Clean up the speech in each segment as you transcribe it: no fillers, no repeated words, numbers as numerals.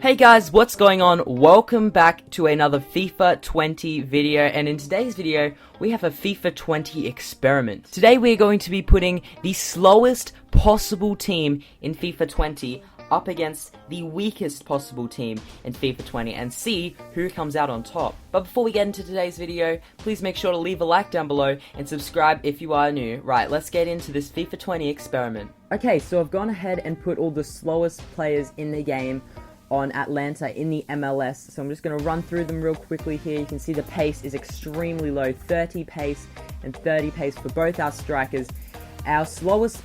Hey guys, what's going on? Welcome back to another FIFA 20 video, and in today's video we have a FIFA 20 experiment. Today we're going to be putting the slowest possible team in FIFA 20 up against the weakest possible team in FIFA 20 and see who comes out on top. But before we get into today's video, please make sure to leave a like down below and subscribe if you are new. Right, let's get into this FIFA 20 experiment. Okay, so I've gone ahead and put all the slowest players in the game on Atlanta in the MLS, so I'm just going to run through them real quickly here. You can see the pace is extremely low, 30 pace and 30 pace for both our strikers. Our slowest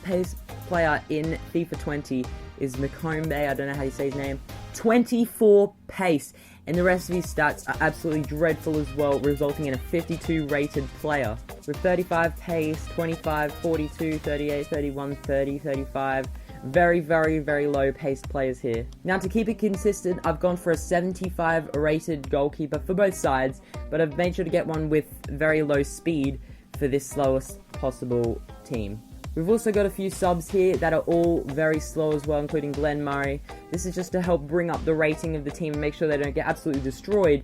pace player in FIFA 20 is Makombe, I don't know how you say his name, 24 pace, and the rest of his stats are absolutely dreadful as well, resulting in a 52 rated player with 35 pace, 25, 42, 38, 31, 30, 35. Very, very, very low paced players here. Now, to keep it consistent, I've gone for a 75 rated goalkeeper for both sides, but I've made sure to get one with very low speed for this slowest possible team. We've also got a few subs here that are all very slow as well, including Glenn Murray. This is just to help bring up the rating of the team and make sure they don't get absolutely destroyed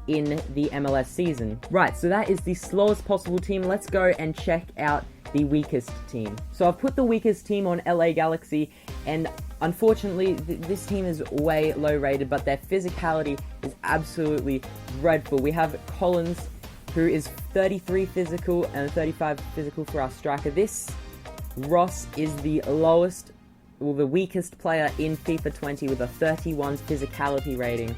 in the MLS season. Right, so that is the slowest possible team. Let's go and check out the weakest team. So I've put the weakest team on LA Galaxy, and unfortunately this team is way low rated, but their physicality is absolutely dreadful. We have Collins, who is 33 physical and 35 physical for our striker. This Ross is the lowest, well, the weakest player in FIFA 20 with a 31 physicality rating.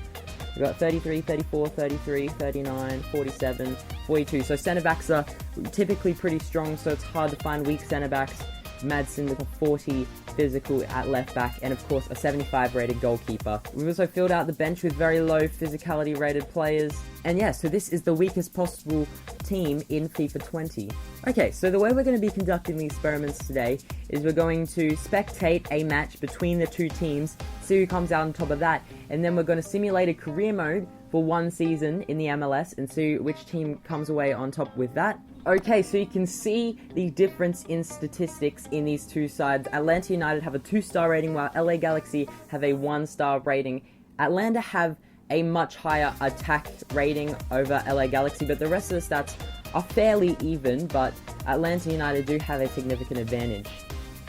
We've got 33, 34, 33, 39, 47, 42. So centre backs are typically pretty strong, so it's hard to find weak centre backs. Madsen with a 40 physical at left back, and of course a 75 rated goalkeeper. We've also filled out the bench with very low physicality rated players. And yeah, so this is the weakest possible team in FIFA 20. Okay, so the way we're going to be conducting the experiments today is we're going to spectate a match between the two teams, see who comes out on top of that, and then we're going to simulate a career mode for one season in the MLS and see which team comes away on top with that. Okay, so you can see the difference in statistics in these two sides. Atlanta United have a 2-star rating while LA Galaxy have a 1-star rating. Atlanta have a much higher attack rating over LA Galaxy, but the rest of the stats are fairly even, but Atlanta United do have a significant advantage.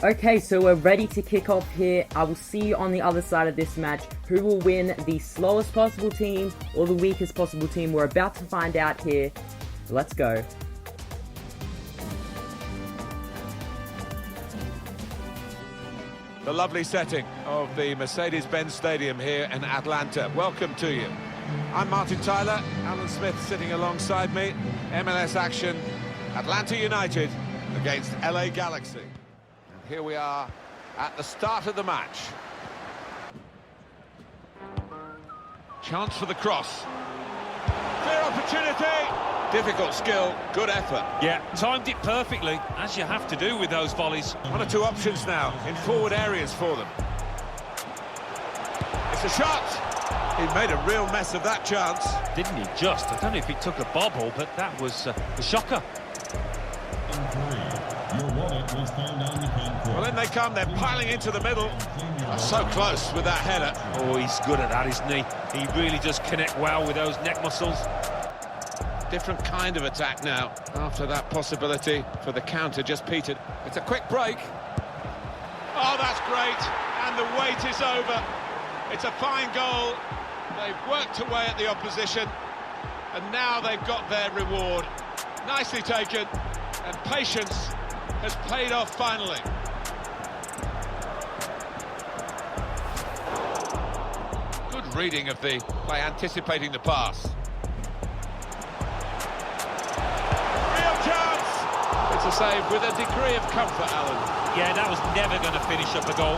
Okay, so we're ready to kick off here. I will see you on the other side of this match. Who will win, the slowest possible team or the weakest possible team? We're about to find out here. Let's go. The lovely setting of the Mercedes-Benz Stadium here in Atlanta. Welcome to you. I'm Martin Tyler, Alan Smith sitting alongside me. MLS action, Atlanta United against LA Galaxy. And here we are at the start of the match. Chance for the cross. Clear opportunity. Difficult skill, good effort. Yeah, timed it perfectly, as you have to do with those volleys. One or two options now in forward areas for them. It's a shot. He made a real mess of that chance. Didn't he just? I don't know if he took a bobble, but that was a shocker. Well, in they come, they're piling into the middle. So close with that header. Oh, he's good at that, isn't he? He really does connect well with those neck muscles. Different kind of attack now, after that possibility for the counter just petered. It's a quick break. Oh, that's great, and the wait is over. It's a fine goal. They've worked away at the opposition, and now they've got their reward. Nicely taken, and patience has paid off finally. Good reading of the play, anticipating the pass. It's a save with a degree of comfort, Alan. Yeah, that was never going to finish up a goal.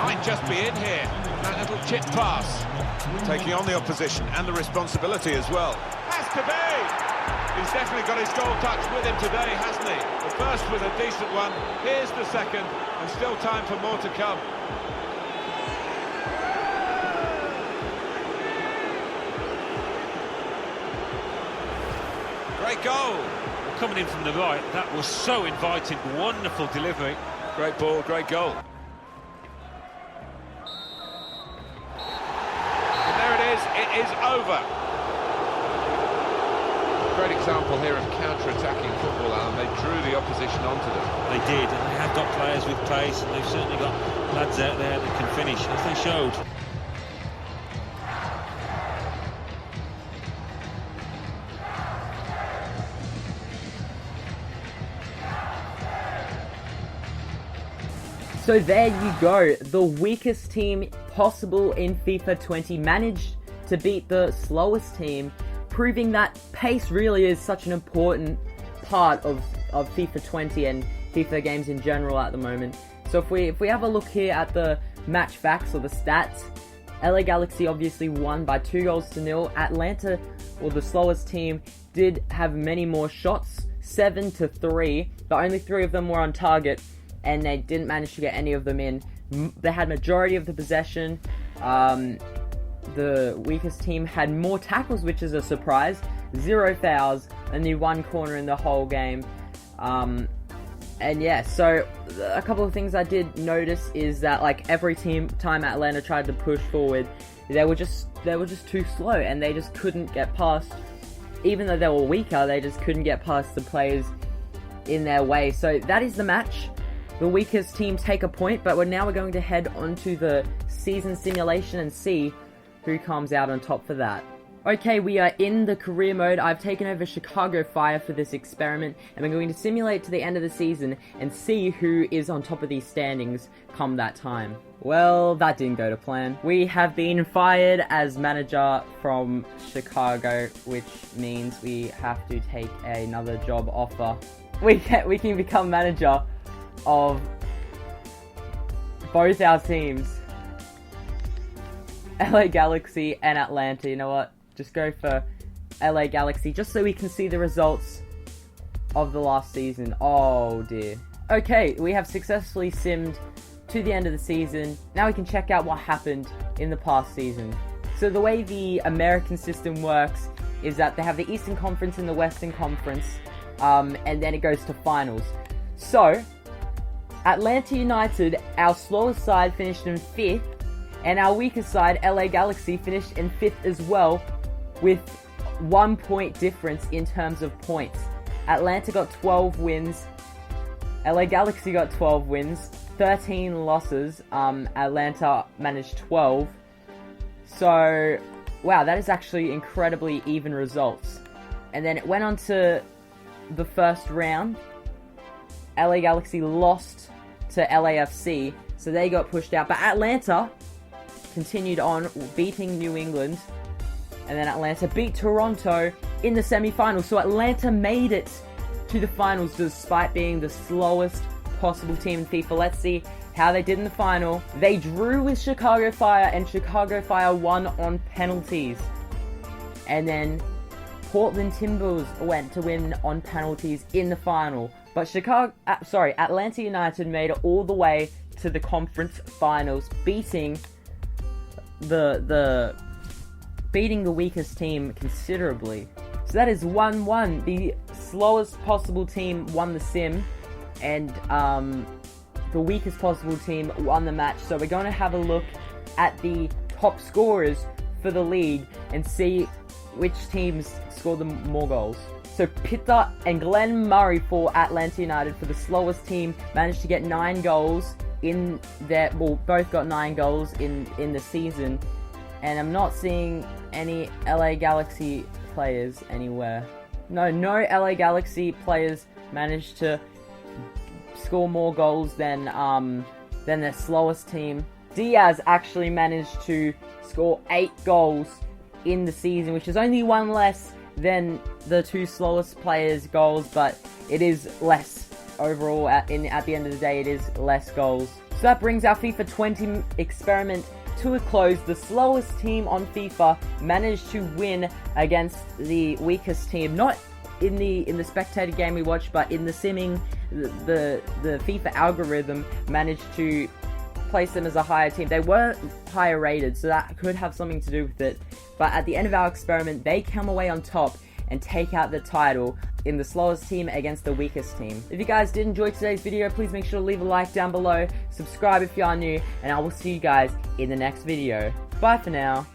Might just be in here. That little chip pass. Taking on the opposition and the responsibility as well. Has to be! He's definitely got his goal touch with him today, hasn't he? The first was a decent one. Here's the second, and still time for more to come. Great goal. Coming in from the right, that was so inviting, wonderful delivery. Great ball, great goal. And there it is over. Great example here of counter-attacking football, Alan. They drew the opposition onto them. They did, and they have got players with pace, and they've certainly got lads out there that can finish, as they showed. So there you go, the weakest team possible in FIFA 20 managed to beat the slowest team, proving that pace really is such an important part of FIFA 20 and FIFA games in general at the moment. So if we have a look here at the match facts or the stats, LA Galaxy obviously won by 2-0. Atlanta, or the slowest team, did have many more shots, 7-3, but only 3 of them were on target, and they didn't manage to get any of them in. They had majority of the possession. The weakest team had more tackles, which is a surprise. 0 fouls, only 1 corner in the whole game. And yeah, so a couple of things I did notice is that like every time Atlanta tried to push forward, they were just too slow, and they just couldn't get past. Even though they were weaker, they just couldn't get past the players in their way. So that is the match. The weakest team take a point, but we're going to head onto the season simulation and see who comes out on top for that. Okay, we are in the career mode. I've taken over Chicago Fire for this experiment, and we're going to simulate to the end of the season and see who is on top of these standings come that time. Well, that didn't go to plan. We have been fired as manager from Chicago, which means we have to take another job offer. We can become manager of both our teams, LA Galaxy and Atlanta. You know what? Just go for LA Galaxy, just so we can see the results of the last season. Oh dear. Okay, we have successfully simmed to the end of the season. Now we can check out what happened in the past season. So the way the American system works is that they have the Eastern Conference and the Western Conference, and then it goes to finals. So Atlanta United, our slowest side, finished in 5th, and our weakest side, LA Galaxy, finished in 5th as well, with 1 point difference in terms of points. Atlanta got 12 wins, LA Galaxy got 12 wins, 13 losses. Atlanta managed 12. So, wow, that is actually incredibly even results. And then it went on to the first round. LA Galaxy lost to LAFC, so they got pushed out. But Atlanta continued on, beating New England. And then Atlanta beat Toronto in the semi-finals. So Atlanta made it to the finals despite being the slowest possible team in FIFA. Let's see how they did in the final. They drew with Chicago Fire, and Chicago Fire won on penalties. And then Portland Timbers went to win on penalties in the final. But Atlanta United made it all the way to the conference finals, beating the weakest team considerably. So that is 1-1. The slowest possible team won the sim, and the weakest possible team won the match. So we're going to have a look at the top scorers for the league and see which teams scored the more goals. So Pitta and Glenn Murray for Atlanta United, for the slowest team, managed to get 9 goals in their, well, both got 9 goals in the season. And I'm not seeing any LA Galaxy players anywhere. No LA Galaxy players managed to score more goals than their slowest team. Diaz actually managed to score 8 goals in the season, which is only 1 less than the 2 slowest players' goals, but it is less overall. At the end of the day, it is less goals. So that brings our FIFA 20 experiment to a close. The slowest team on FIFA managed to win against the weakest team, not in the spectator game we watched, but in the simming. The FIFA algorithm managed to place them as a higher team. They were higher rated, so that could have something to do with it. But at the end of our experiment, they come away on top, and take out the title in the slowest team against the weakest team. If you guys did enjoy today's video, please make sure to leave a like down below, subscribe if you are new, and I will see you guys in the next video. Bye for now.